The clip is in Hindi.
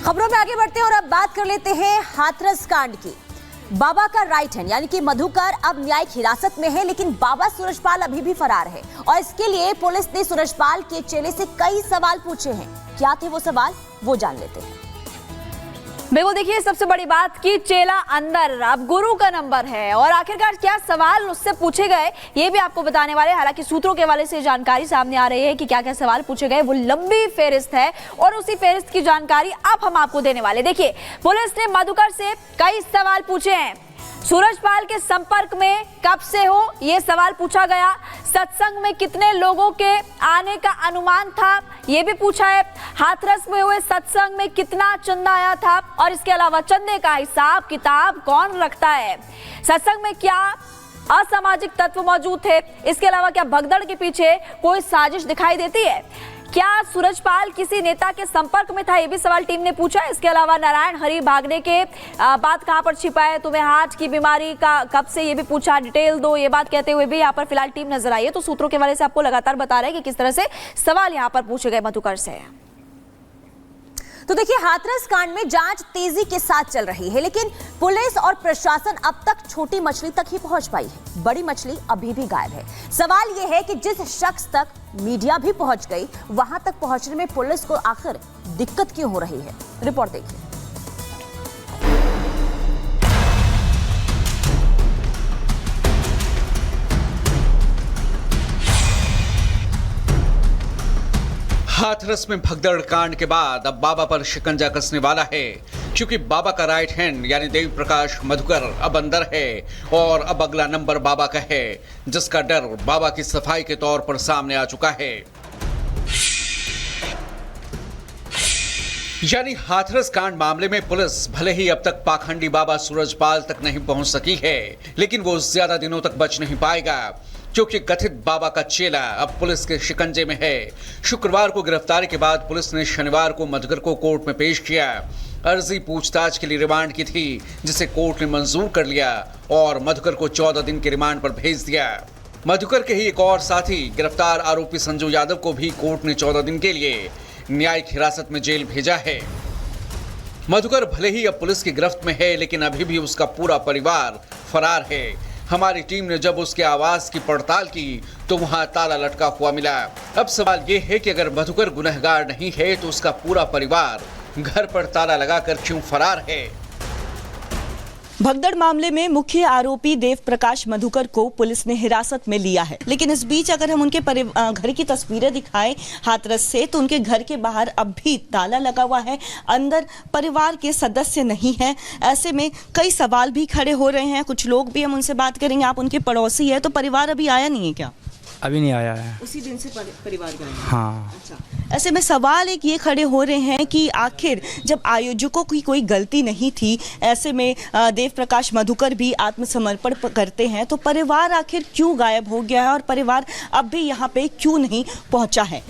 खबरों में आगे बढ़ते हैं और अब बात कर लेते हैं हाथरस कांड की। बाबा का राइट हैंड यानी कि मधुकर अब न्यायिक हिरासत में है, लेकिन बाबा सूरजपाल अभी भी फरार है और इसके लिए पुलिस ने सूरजपाल के चेले से कई सवाल पूछे हैं। क्या थे वो सवाल, वो जान लेते हैं। बिल्कुल, देखिए सबसे बड़ी बात कि चेला अंदर, अब गुरु का नंबर है और आखिरकार क्या सवाल उससे पूछे गए ये भी आपको बताने वाले। हालांकि सूत्रों के हवाले से जानकारी सामने आ रही है कि क्या क्या सवाल पूछे गए, वो लंबी फेहरिस्त है और उसी फेहरिस्त की जानकारी अब हम आपको देने वाले। देखिए, पुलिस ने मधुकर से कई सवाल पूछे हैं। सूरजपाल के संपर्क में कब से हो, ये सवाल पूछा गया। सत्संग में कितने लोगों के आने का अनुमान था, ये भी पूछा है। हाथरस में हुए सत्संग में कितना चंदा आया था और इसके अलावा चंदे का हिसाब किताब कौन रखता है। सत्संग में क्या असामाजिक तत्व मौजूद थे, इसके अलावा क्या भगदड़ के पीछे कोई साजिश दिखाई देती है। क्या सूरजपाल किसी नेता के संपर्क में था, ये भी सवाल टीम ने पूछा। इसके अलावा नारायण हरि भागने के बात कहां पर छिपा है, तुम्हें हार्ट की बीमारी का कब से, ये भी पूछा। डिटेल दो, ये बात कहते हुए भी यहाँ पर फिलहाल टीम नजर आई है। तो सूत्रों के हवाले से आपको लगातार बता रहे हैं कि किस तरह से सवाल यहाँ पर पूछे गए मधुकर से। तो देखिए, हाथरस कांड में जांच तेजी के साथ चल रही है, लेकिन पुलिस और प्रशासन अब तक छोटी मछली तक ही पहुंच पाई है। बड़ी मछली अभी भी गायब है। सवाल यह है कि जिस शख्स तक मीडिया भी पहुंच गई, वहां तक पहुंचने में पुलिस को आखिर दिक्कत क्यों हो रही है। रिपोर्ट देखिए। हाथरस में भगदड़ कांड के बाद अब बाबा पर शिकंजा कसने वाला है, क्योंकि बाबा का राइट हैंड यानी देव प्रकाश मधुकर अब अंदर है और अब अगला नंबर बाबा का है, जिसका डर बाबा की सफाई के तौर पर सामने आ चुका है। यानी हाथरस कांड मामले में पुलिस भले ही अब तक पाखंडी बाबा सूरजपाल तक नहीं पहुंच सकी है, लेकिन वो ज्यादा दिनों तक बच नहीं पाएगा, क्योंकि कथित बाबा का चेला अब पुलिस के शिकंजे में है। शुक्रवार को गिरफ्तारी के बाद पुलिस ने शनिवार को मधुकर को कोर्ट में पेश किया। अर्जी पूछताछ के लिए रिमांड की थी, जिसे कोर्ट ने मंजूर कर लिया और मधुकर को 14 दिन के रिमांड पर भेज दिया। मधुकर के ही एक और साथी गिरफ्तार आरोपी संजू यादव को भी कोर्ट ने 14 दिन के लिए न्यायिक हिरासत में जेल भेजा है। मधुकर भले ही अब पुलिस की गिरफ्त में है, लेकिन अभी भी उसका पूरा परिवार फरार है। हमारी टीम ने जब उसके आवास की पड़ताल की तो वहां ताला लटका हुआ मिला। अब सवाल ये है कि अगर मधुकर गुनहगार नहीं है तो उसका पूरा परिवार घर पर ताला लगाकर क्यों फरार है। भगदड़ मामले में मुख्य आरोपी देव प्रकाश मधुकर को पुलिस ने हिरासत में लिया है, लेकिन इस बीच अगर हम उनके घर की तस्वीरें दिखाएं हाथरस से, तो उनके घर के बाहर अब भी ताला लगा हुआ है, अंदर परिवार के सदस्य नहीं है। ऐसे में कई सवाल भी खड़े हो रहे हैं। कुछ लोग भी हम उनसे बात करेंगे। आप उनके पड़ोसी है, तो परिवार अभी आया नहीं है क्या? अभी नहीं आया है। उसी दिन से परिवार गए हैं? हाँ। अच्छा, ऐसे में सवाल एक ये खड़े हो रहे हैं कि आखिर जब आयोजकों की कोई गलती नहीं थी, ऐसे में देव प्रकाश मधुकर भी आत्मसमर्पण करते हैं, तो परिवार आखिर क्यों गायब हो गया है और परिवार अब भी यहाँ पे क्यों नहीं पहुँचा है।